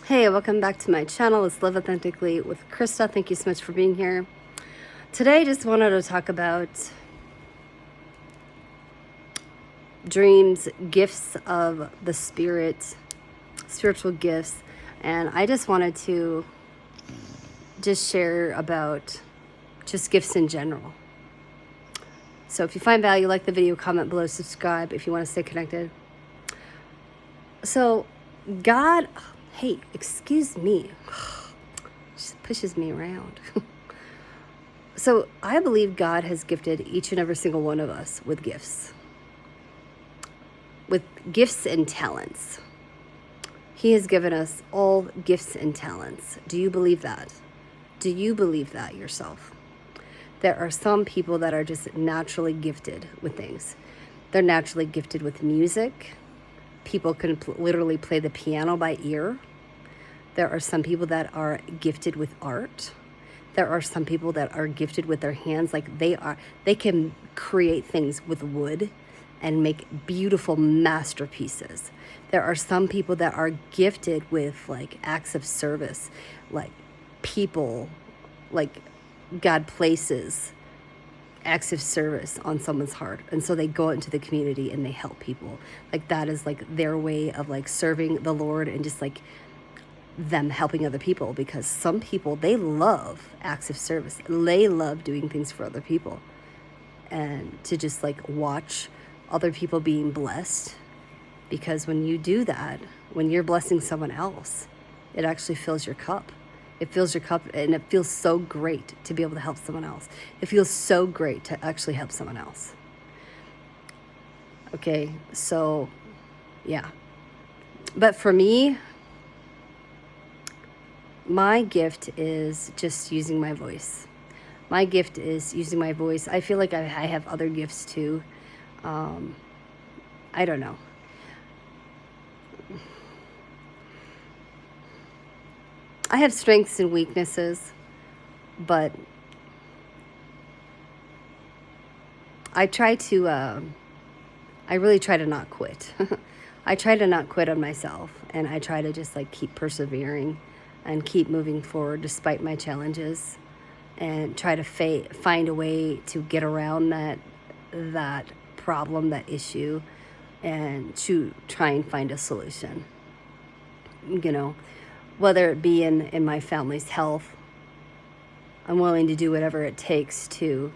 Hey, welcome back to my channel. It's Live Authentically with Krista. Thank you so much for being here. Today, I just wanted to talk about dreams, gifts of the spirit, spiritual gifts. And I just wanted to just share about just gifts in general. So if you find value, like the video, comment below, subscribe if you want to stay connected. So God, hey, excuse me, just pushes me around. So I believe God has gifted each and every single one of us with gifts and talents. He has given us all gifts and talents. Do you believe that? Do you believe that yourself? There are some people that are just naturally gifted with things. They're naturally gifted with music. People can literally play the piano by ear. There are some people that are gifted with art. There are some people that are gifted with their hands. Like they can create things with wood and make beautiful masterpieces. There are some people that are gifted with like acts of service, like people, like God places acts of service on someone's heart, and so they go out into the community and they help people. Like that is like their way of like serving the Lord and just like them helping other people, because some people, they love acts of service. They love doing things for other people and to just like watch other people being blessed, because when you do that, when you're blessing someone else, it actually fills your cup. It fills your cup, and it feels so great to be able to help someone else. It feels so great to actually help someone else. Okay, so yeah. But for me, my gift is just using my voice. My gift is using my voice. I feel like I have other gifts too. I don't know. I have strengths and weaknesses, but I really try to not quit. I try to not quit on myself, and I try to just like keep persevering and keep moving forward despite my challenges, and try to find a way to get around that problem, that issue, and to try and find a solution. You know, whether it be in my family's health, I'm willing to do whatever it takes to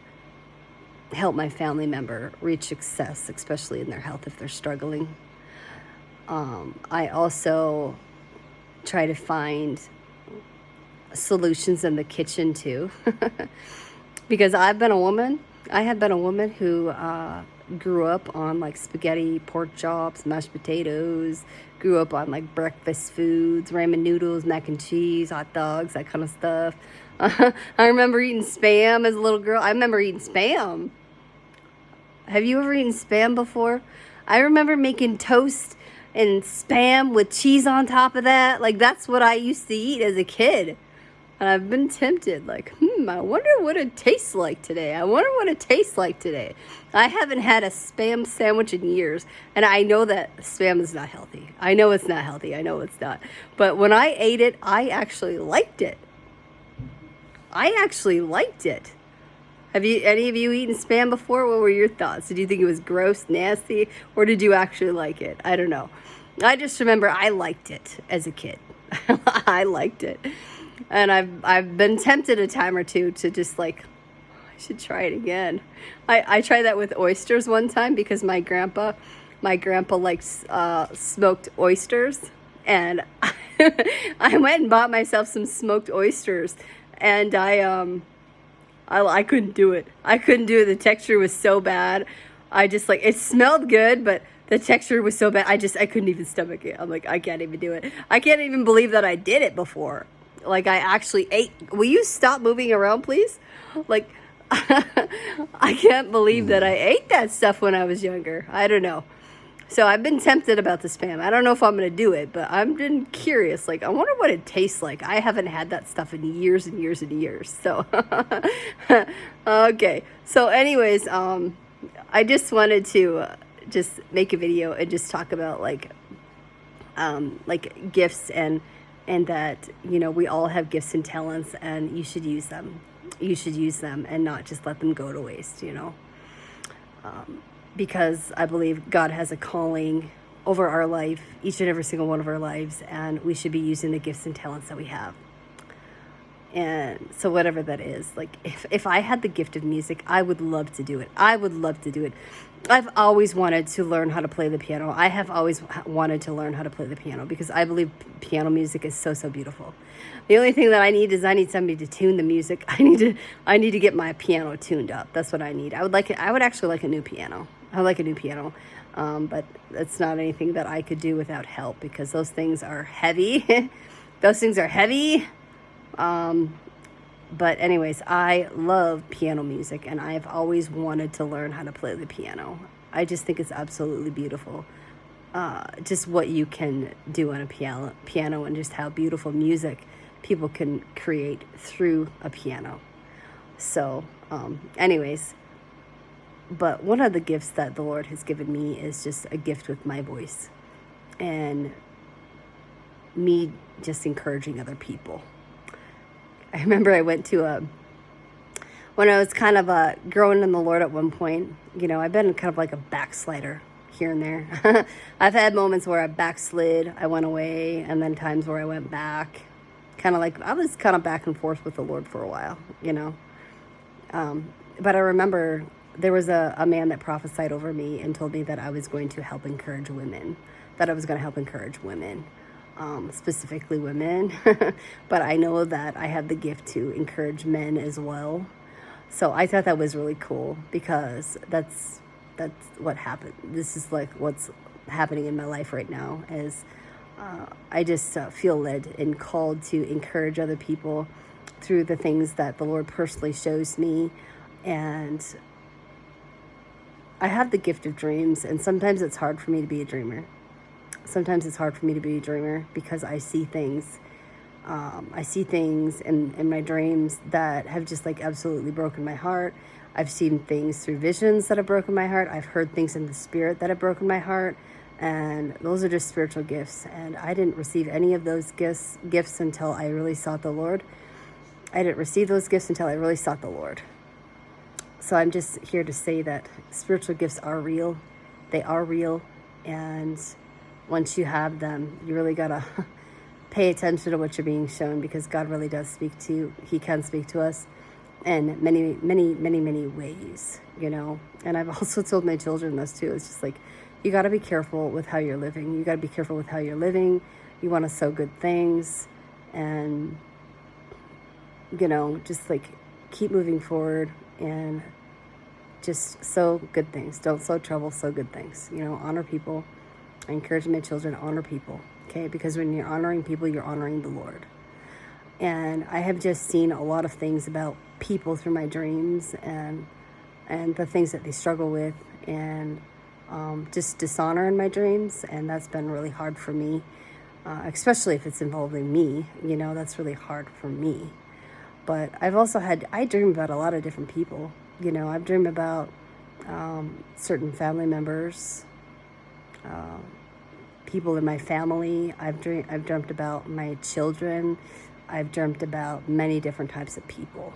help my family member reach success, especially in their health if they're struggling. I also try to find solutions in the kitchen too, because I have been a woman who grew up on like spaghetti, pork chops, mashed potatoes, grew up on like breakfast foods, ramen noodles, mac and cheese, hot dogs, that kind of stuff. I remember eating Spam as a little girl. I remember eating Spam. Have you ever eaten Spam before? I remember making toast and Spam with cheese on top of that. Like that's what I used to eat as a kid. And I've been tempted, like, I wonder what it tastes like today. I haven't had a Spam sandwich in years, and I know that Spam is not healthy. I know it's not. But when I ate it, I actually liked it. Have any of you eaten Spam before? What were your thoughts? Did you think it was gross, nasty, or did you actually like it? I don't know. I just remember I liked it as a kid. I liked it. And I've been tempted a time or two to just like, I should try it again. I tried that with oysters one time, because my grandpa likes smoked oysters, and I went and bought myself some smoked oysters, and I couldn't do it. The texture was so bad. I just like, it smelled good, but the texture was so bad. I couldn't even stomach it. I'm like, I can't even do it. I can't even believe that I did it before. Like I actually ate. Will you stop moving around, please? Like, I can't believe that I ate that stuff when I was younger. I don't know. So I've been tempted about the Spam. I don't know if I'm going to do it, but I've been curious. Like, I wonder what it tastes like. I haven't had that stuff in years and years and years. So, okay. So anyways, I just wanted to just make a video and just talk about like gifts and and that, we all have gifts and talents, and you should use them. You should use them and not just let them go to waste, because I believe God has a calling over our life, each and every single one of our lives, and we should be using the gifts and talents that we have. And so whatever that is, like if I had the gift of music, I would love to do it. I would love to do it. I've always wanted to learn how to play the piano. I have always wanted to learn how to play the piano because I believe piano music is so, so beautiful. The only thing that I need is I need somebody to tune the music. I need to get my piano tuned up. That's what I need. I would like it. I would actually like a new piano. I would like a new piano. But that's not anything that I could do without help because those things are heavy. Those things are heavy. But anyways, I love piano music and I've always wanted to learn how to play the piano. I just think it's absolutely beautiful. Just what you can do on a piano and just how beautiful music people can create through a piano. So, anyways, but one of the gifts that the Lord has given me is just a gift with my voice and me just encouraging other people. I remember I went to when I was kind of growing in the Lord at one point, I've been kind of like a backslider here and there. I've had moments where I backslid, I went away, and then times where I went back. Kind of like, I was kind of back and forth with the Lord for a while, But I remember there was a man that prophesied over me and told me that I was going to help encourage women, specifically women. But I know that I have the gift to encourage men as well. So I thought that was really cool because that's what happened. This is like what's happening in my life right now is I just feel led and called to encourage other people through the things that the Lord personally shows me. And I have the gift of dreams, and sometimes it's hard for me to be a dreamer. Because I see things. I see things in my dreams that have just like absolutely broken my heart. I've seen things through visions that have broken my heart. I've heard things in the spirit that have broken my heart. And those are just spiritual gifts. And I didn't receive any of those gifts until I really sought the Lord. So I'm just here to say that spiritual gifts are real. They are real. And once you have them, you really got to pay attention to what you're being shown because God really does speak to you. He can speak to us in many, many, many, many ways, And I've also told my children this too. It's just like, you got to be careful with how you're living. You want to sow good things and, just like keep moving forward and just sow good things. Don't sow trouble, sow good things. Honor people. I encourage my children to honor people, okay? Because when you're honoring people, you're honoring the Lord. And I have just seen a lot of things about people through my dreams and the things that they struggle with and just dishonor in my dreams. And that's been really hard for me, especially if it's involving me. That's really hard for me. But I dream about a lot of different people. I've dreamed about certain family members, people in my family. I've dreamt about my children. I've dreamt about many different types of people,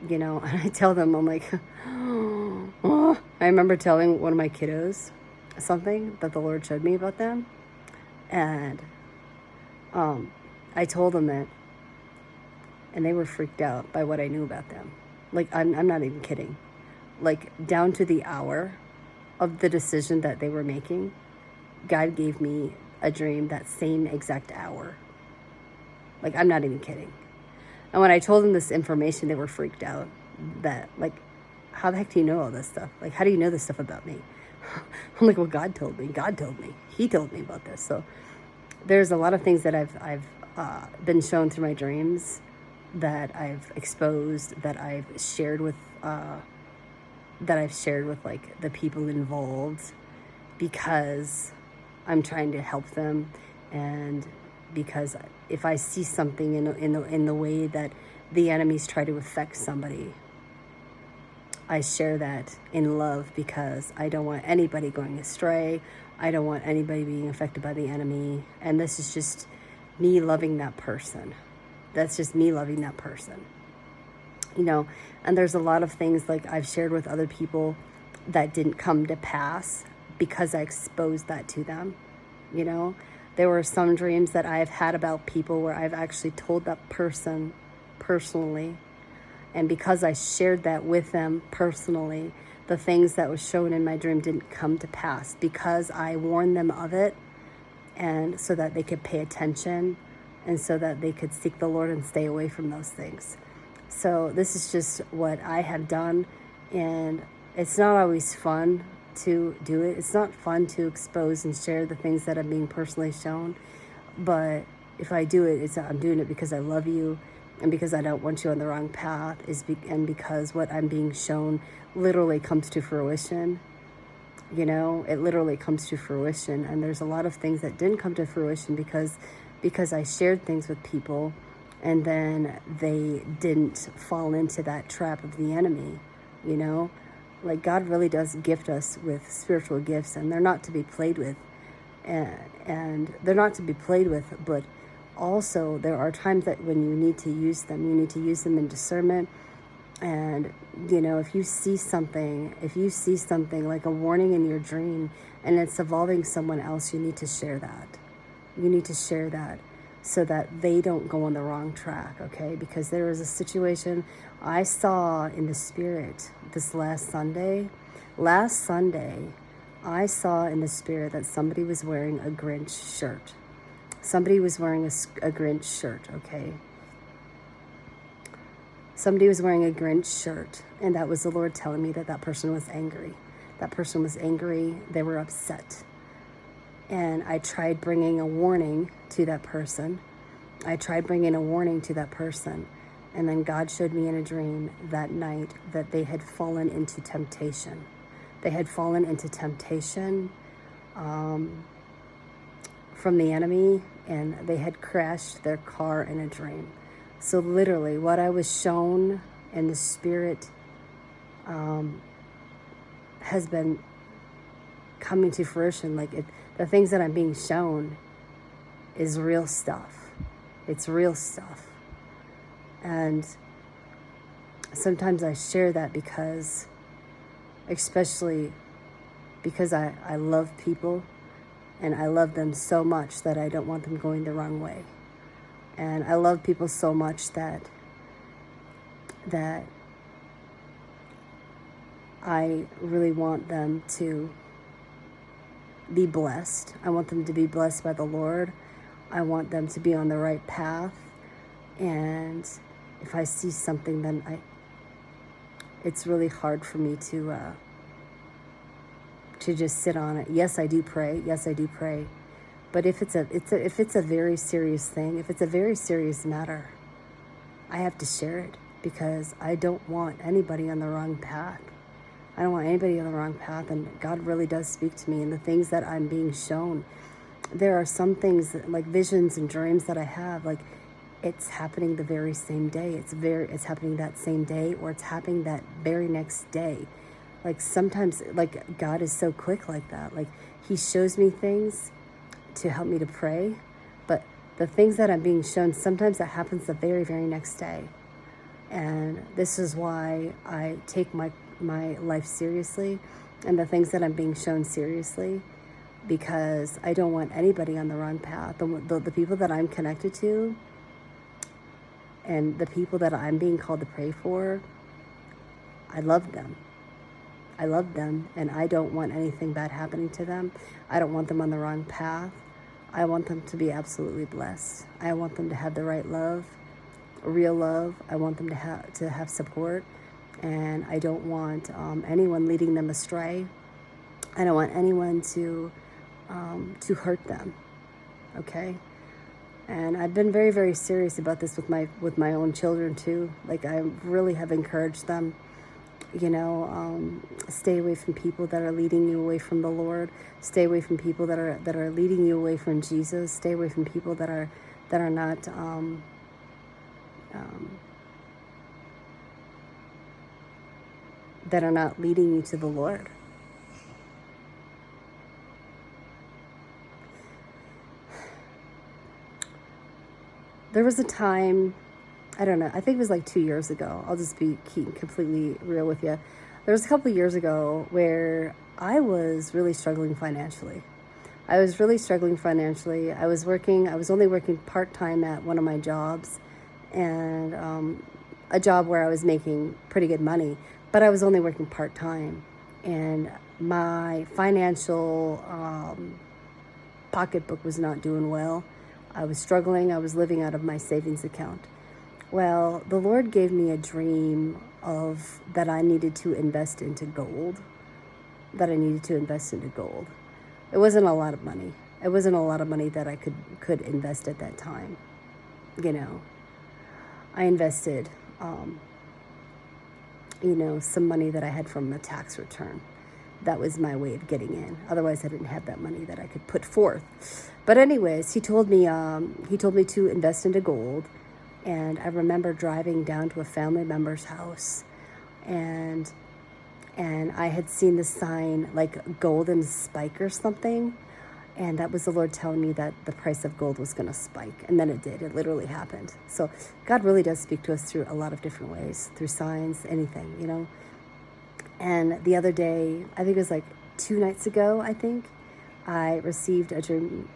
and I tell them, I'm like, oh. I remember telling one of my kiddos something that the Lord showed me about them. And I told them it, and they were freaked out by what I knew about them. Like, I'm not even kidding. Like, down to the hour of the decision that they were making, God gave me a dream that same exact hour. Like, I'm not even kidding. And when I told them this information, they were freaked out. That, like, how the heck do you know all this stuff? Like, how do you know this stuff about me? I'm like, well, God told me. He told me about this. So there's a lot of things that I've been shown through my dreams that I've exposed, that I've shared with like the people involved, because I'm trying to help them, and because if I see something in the way that the enemies try to affect somebody, I share that in love, because I don't want anybody going astray. I don't want anybody being affected by the enemy. And this is just me loving that person. That's just me loving that person. You know, and there's a lot of things like I've shared with other people that didn't come to pass because I exposed that to them. You know, there were some dreams that I've had about people where I've actually told that person personally. And because I shared that with them personally, the things that was shown in my dream didn't come to pass because I warned them of it, and so that they could pay attention and so that they could seek the Lord and stay away from those things. So this is just what I have done, and it's not always fun to do it. It's not fun to expose and share the things that I'm being personally shown, but if I do it, I'm doing it because I love you and because I don't want you on the wrong path, and because what I'm being shown literally comes to fruition. You know, it literally comes to fruition, and there's a lot of things that didn't come to fruition because I shared things with people and then they didn't fall into that trap of the enemy. You know, like God really does gift us with spiritual gifts, and they're not to be played with, and they're not to be played with, but also there are times that when you need to use them, you need to use them in discernment. And you know, if you see something like a warning in your dream and it's involving someone else, you need to share that. You need to share that so that they don't go on the wrong track, okay? Because there was a situation I saw in the spirit this last Sunday. Last Sunday, I saw in the spirit that somebody was wearing a Grinch shirt. Somebody was wearing a Grinch shirt, okay? Somebody was wearing a Grinch shirt, and that was the Lord telling me that that person was angry. That person was angry. They were upset. And I tried bringing a warning to that person. And then God showed me in a dream that night that they had fallen into temptation. They had fallen into temptation from the enemy, and they had crashed their car in a dream. So literally what I was shown in the spirit has been coming to fruition. The things that I'm being shown is real stuff. It's real stuff. And sometimes I share that especially because I love people, and I love them so much that I don't want them going the wrong way. And I love people so much that I really want them to be blessed. I want them to be blessed by the Lord. I want them to be on the right path. And if I see something, then it's really hard for me to just sit on it. Yes, I do pray. But if it's a very serious thing, if it's a very serious matter, I have to share it because I don't want anybody on the wrong path. And God really does speak to me, and the things that I'm being shown. There are some things like visions and dreams that I have, like it's happening the very same day. It's happening that same day, or it's happening that very next day. Like sometimes, like God is so quick like that. Like He shows me things to help me to pray, but the things that I'm being shown, sometimes that happens the very, very next day. And this is why I take my life seriously and the things that I'm being shown seriously, because I don't want anybody on the wrong path. The people that I'm connected to and the people that I'm being called to pray for, I love them, and I don't want anything bad happening to them. I don't want them on the wrong path. I want them to be absolutely blessed. I want them to have the right love, real love. I want them to have support, and I don't want anyone leading them astray. I don't want anyone to hurt them. Okay, and I've been very, very serious about this with my own children too. Like I really have encouraged them. Stay away from people that are leading you away from the Lord. Stay away from people that are leading you away from Jesus. Stay away from people that are not that are not leading you to the Lord. there was a time, I don't know, I think it was like 2 years ago. I'll just be completely real with you. There was a couple of years ago where I was really struggling financially. I was really struggling financially. I was only working part-time at one of my jobs, and a job where I was making pretty good money, but I was only working part-time. And my financial pocketbook was not doing well. I was struggling. I was living out of my savings account. Well, the Lord gave me a dream of that I needed to invest into gold, that I needed to invest into gold. It wasn't a lot of money. It wasn't a lot of money that I could invest at that time. You know, I invested, some money that I had from a tax return. That was my way of getting in. Otherwise, I didn't have that money that I could put forth. But anyways, he told me to invest into gold. And I remember driving down to a family member's house, and I had seen the sign like golden spike or something, and that was the Lord telling me that the price of gold was going to spike. And then it did. It literally happened. So God really does speak to us through a lot of different ways, through signs, anything, you know. And the other day, I think it was like 2 nights ago, I think, I received a dream.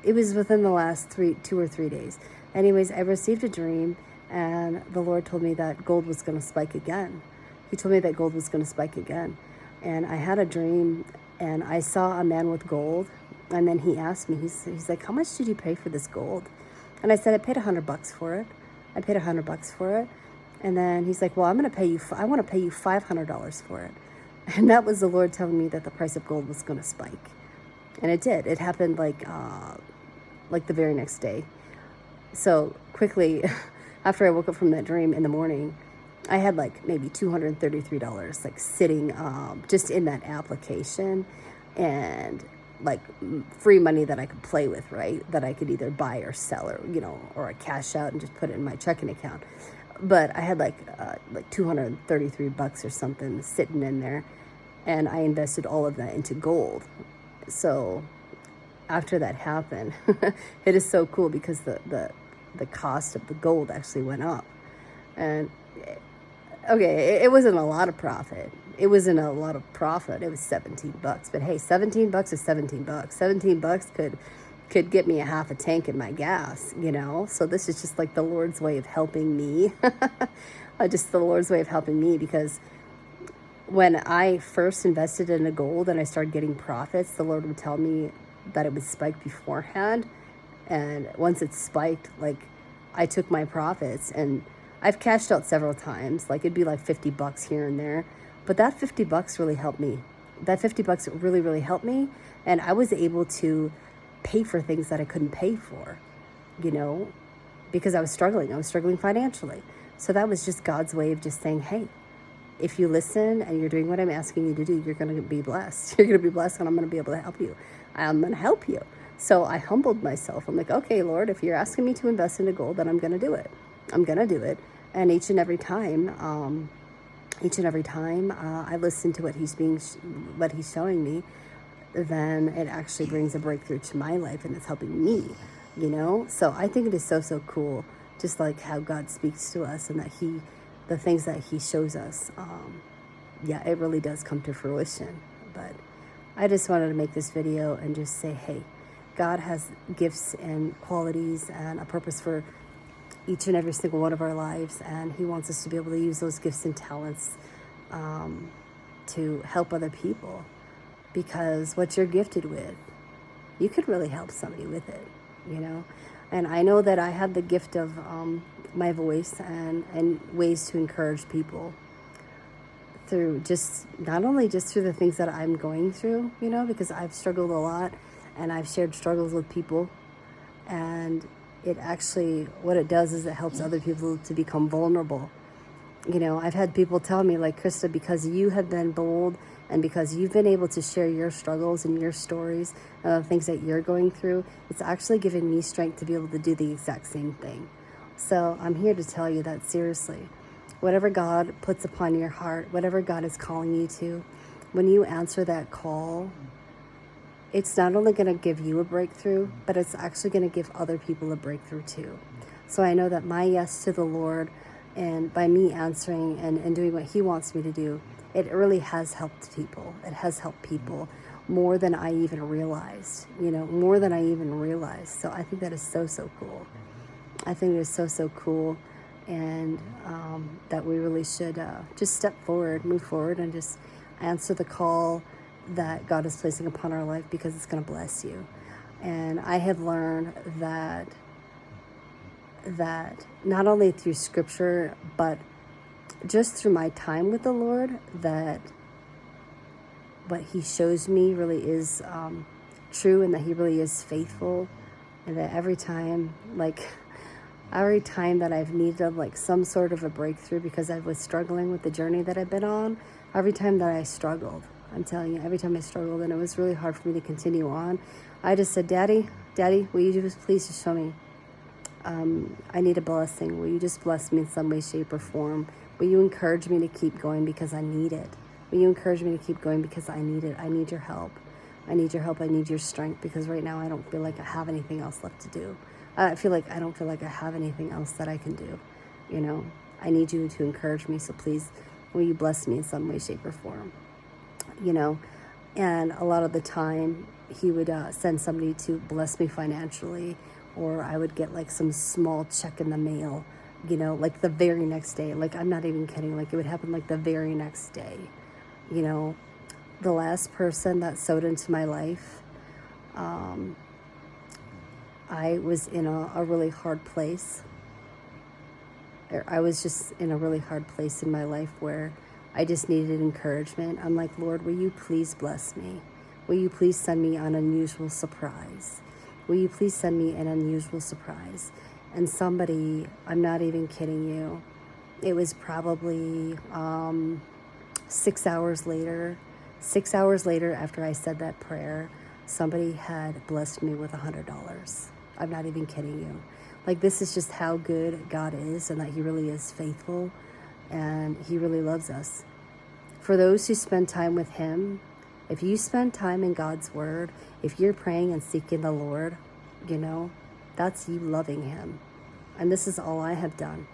It was within the last 2 or 3 days. Anyways, I received a dream, and the Lord told me that gold was going to spike again. He told me that gold was going to spike again. And I had a dream, and I saw a man with gold. And then he asked me, he's like, how much did you pay for this gold? And I said, I paid $100 for it. I paid $100 for it. And then he's like, well, I want to pay you $500 for it. And that was the Lord telling me that the price of gold was going to spike. And it did. It happened like the very next day. So quickly, after I woke up from that dream in the morning, I had like maybe $233 like sitting just in that application, and like free money that I could play with, right? That I could either buy or sell, or or I cash out and just put it in my checking account. But I had like $233 or something sitting in there, and I invested all of that into gold. So after that happened, it is so cool because the cost of the gold actually went up. And okay, it wasn't a lot of profit. It was $17. But hey, $17 is $17. $17 could get me a half a tank in my gas, So this is just like the Lord's way of helping me. Just the Lord's way of helping me, because when I first invested in the gold and I started getting profits, the Lord would tell me that it would spike beforehand. And once it spiked, like, I took my profits, and I've cashed out several times. Like, it'd be like $50 here and there. But that $50 really helped me. That $50 really, really helped me. And I was able to pay for things that I couldn't pay for, because I was struggling financially. So that was just God's way of just saying, hey, if you listen and you're doing what I'm asking you to do, you're going to be blessed. You're going to be blessed, and I'm going to be able to help you. I'm going to help you. So I humbled myself. I'm like, okay, Lord, if you're asking me to invest into gold, then I'm going to do it. I'm going to do it. And each and every time I listen to what he's showing me, then it actually brings a breakthrough to my life, and it's helping me, So I think it is so, so cool, just like how God speaks to us, and that the things that he shows us, it really does come to fruition. But I just wanted to make this video and just say, hey, God has gifts and qualities and a purpose for each and every single one of our lives, and he wants us to be able to use those gifts and talents to help other people, because what you're gifted with, you could really help somebody with it, And I know that I have the gift of my voice and ways to encourage people through not only through the things that I'm going through, because I've struggled a lot, and I've shared struggles with people, and it actually, what it does is it helps other people to become vulnerable. I've had people tell me, like, Krista, because you have been bold, and because you've been able to share your struggles and your stories and the things that you're going through, it's actually given me strength to be able to do the exact same thing. So I'm here to tell you that, seriously, whatever God puts upon your heart, whatever God is calling you to, when you answer that call, it's not only going to give you a breakthrough, but it's actually going to give other people a breakthrough too. So I know that my yes to the Lord, and by me answering and doing what he wants me to do, it really has helped people. It has helped people more than I even realized, more than I even realized. So I think that is so, so cool. I think it is so, so cool. And that we really should just step forward, move forward, and just answer the call that God is placing upon our life, because it's going to bless you. And I have learned that not only through scripture, but just through my time with the Lord, that what he shows me really is true, and that he really is faithful, and that every time that I've needed some sort of a breakthrough because I was struggling with the journey that I've been on, every time that I struggled, I'm telling you, every time I struggled and it was really hard for me to continue on, I just said, Daddy, will you just please just show me? I need a blessing. Will you just bless me in some way, shape, or form? Will you encourage me to keep going because I need it? Will you encourage me to keep going because I need it? I need your help. I need your help. I need your strength, because right now I don't feel like I have anything else left to do. I don't feel like I have anything else that I can do. I need you to encourage me. So please, will you bless me in some way, shape, or form? And a lot of the time he would send somebody to bless me financially, or I would get some small check in the mail, the very next day. I'm not even kidding. It would happen the very next day. The last person that sowed into my life, I was in a really hard place. I was just in a really hard place in my life where I just needed encouragement. I'm like, Lord, will you please bless me? Will you please send me an unusual surprise? Will you please send me an unusual surprise? And somebody, I'm not even kidding you, it was probably 6 hours later. 6 hours later, after I said that prayer, somebody had blessed me with $100. I'm not even kidding you. This is just how good God is, and that he really is faithful, and he really loves us. For those who spend time with him, if you spend time in God's word, if you're praying and seeking the Lord, that's you loving him. And this is all I have done.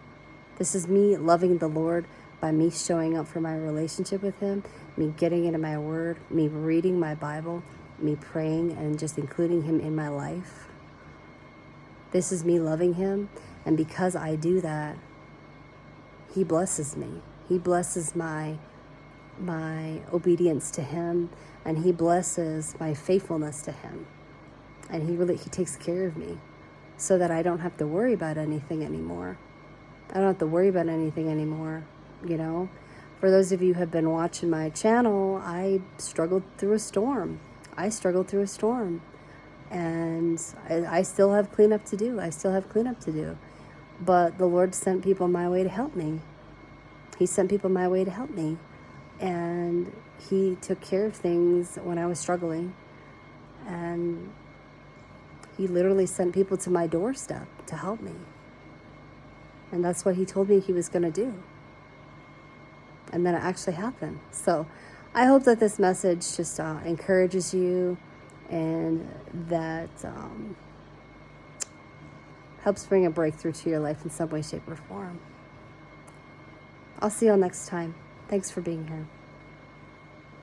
This is me loving the Lord by me showing up for my relationship with him, me getting into my word, me reading my Bible, me praying and just including him in my life. This is me loving him. And because I do that, he blesses me. He blesses my obedience to him, and he blesses my faithfulness to him. And he takes care of me so that I don't have to worry about anything anymore. I don't have to worry about anything anymore, For those of you who have been watching my channel, I struggled through a storm. And I still have cleanup to do. But the Lord sent people my way to help me. He sent people my way to help me. And he took care of things when I was struggling. And he literally sent people to my doorstep to help me. And that's what he told me he was going to do. And then it actually happened. So I hope that this message just encourages you, and that helps bring a breakthrough to your life in some way, shape, or form. I'll see you all next time. Thanks for being here.